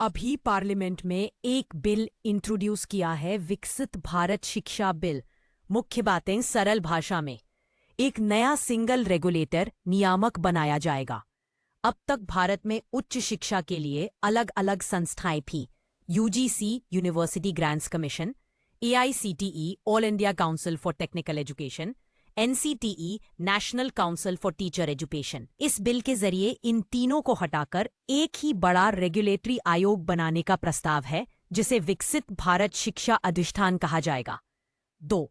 अभी पार्लियामेंट में एक बिल इंट्रोड्यूस किया है, विकसित भारत शिक्षा बिल। मुख्य बातें सरल भाषा में, एक नया सिंगल रेगुलेटर नियामक बनाया जाएगा। अब तक भारत में उच्च शिक्षा के लिए अलग अलग संस्थाएं थीं। UGC university grants commission, AICTE all India council for technical education, NCTE national council for teacher education. इस बिल के जरिए इन तीनों को हटाकर एक ही बड़ा रेगुलेटरी आयोग बनाने का प्रस्ताव है, जिसे विकसित भारत शिक्षा अधिष्ठान कहा जाएगा। 2.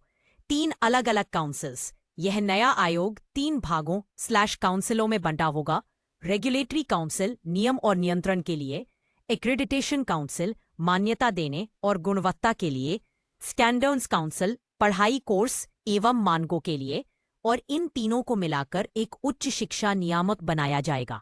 3 अलग अलग काउंसिल्स। यह नया आयोग 3 भागों / काउंसिलों में बंटा होगा। रेगुलेटरी काउंसिल नियम और नियंत्रण के लिए, एक्रेडिटेशन काउंसिल मान्यता देने और गुणवत्ता के लिए, स्टैंडर्ड्स काउंसिल पढ़ाई कोर्स एवं मानकों के लिए, और इन तीनों को मिलाकर एक उच्च शिक्षा नियामक बनाया जाएगा।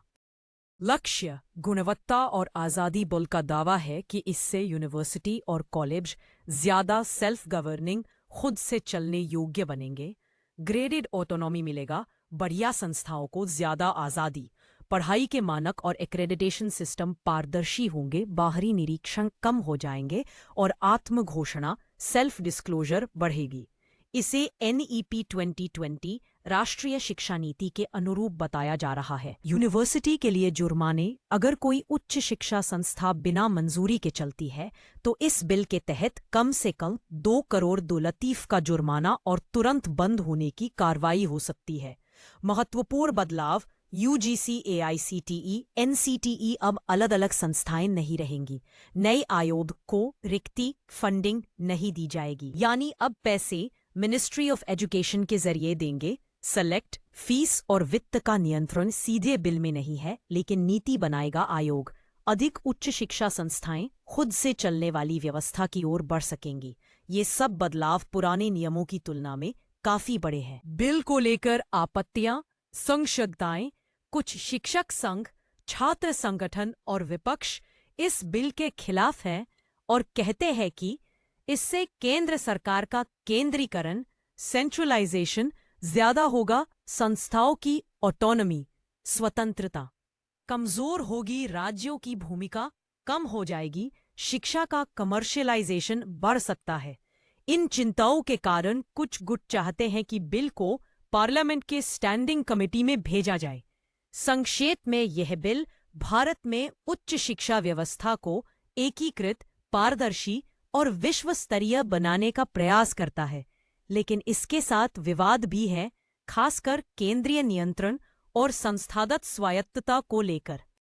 लक्ष्य गुणवत्ता और आज़ादी बिल का दावा है कि इससे यूनिवर्सिटी और कॉलेज ज्यादा सेल्फ गवर्निंग, खुद से चलने योग्य बनेंगे। ग्रेडेड ऑटोनॉमी मिलेगा, बढ़िया संस्थाओं को ज्यादा आज़ादी, पढ़ाई के मानक और एक्रेडिटेशन सिस्टम पारदर्शी होंगे, बाहरी निरीक्षण कम हो जाएंगे और आत्म घोषणा सेल्फ डिस्क्लोजर बढ़ेगी। इसे NEP 2020 राष्ट्रीय शिक्षा नीति के अनुरूप बताया जा रहा है। यूनिवर्सिटी के लिए जुर्माने, अगर कोई उच्च शिक्षा संस्था बिना मंजूरी के चलती है तो इस बिल के तहत कम से कम 2 करोड़ दौलतीफ का जुर्माना और तुरंत बंद होने की कार्रवाई हो सकती है। महत्वपूर्ण बदलाव, UGC, AICTE, NCTE अब अलग अलग संस्थाएं नहीं रहेंगी। नए आयोग को रिक्ति फंडिंग नहीं दी जाएगी, यानी अब पैसे मिनिस्ट्री ऑफ एजुकेशन के जरिए देंगे। सेलेक्ट फीस और वित्त का नियंत्रण सीधे बिल में नहीं है, लेकिन नीति बनाएगा आयोग। अधिक उच्च शिक्षा संस्थाएं खुद से चलने वाली व्यवस्था की ओर बढ़ सकेंगी। ये सब बदलाव पुराने नियमों की तुलना में काफी बड़े हैं। बिल को लेकर आपत्तियां, संशयताएं, कुछ शिक्षक संघ, छात्र संगठन और विपक्ष इस बिल के खिलाफ हैं और कहते हैं कि इससे केंद्र सरकार का केंद्रीकरण, सेंट्रलाइजेशन ज्यादा होगा, संस्थाओं की ऑटोनॉमी, स्वतंत्रता कमजोर होगी, राज्यों की भूमिका कम हो जाएगी, शिक्षा का कमर्शियलाइजेशन बढ़ सकता है। इन चिंताओं के कारण कुछ गुट चाहते हैं कि बिल को पार्लियामेंट के स्टैंडिंग कमेटी में भेजा जाए। संक्षेप में, यह बिल भारत में उच्च शिक्षा व्यवस्था को एकीकृत, पारदर्शी और विश्व स्तरीय बनाने का प्रयास करता है, लेकिन इसके साथ विवाद भी है, खासकर केंद्रीय नियंत्रण और संस्थागत स्वायत्तता को लेकर।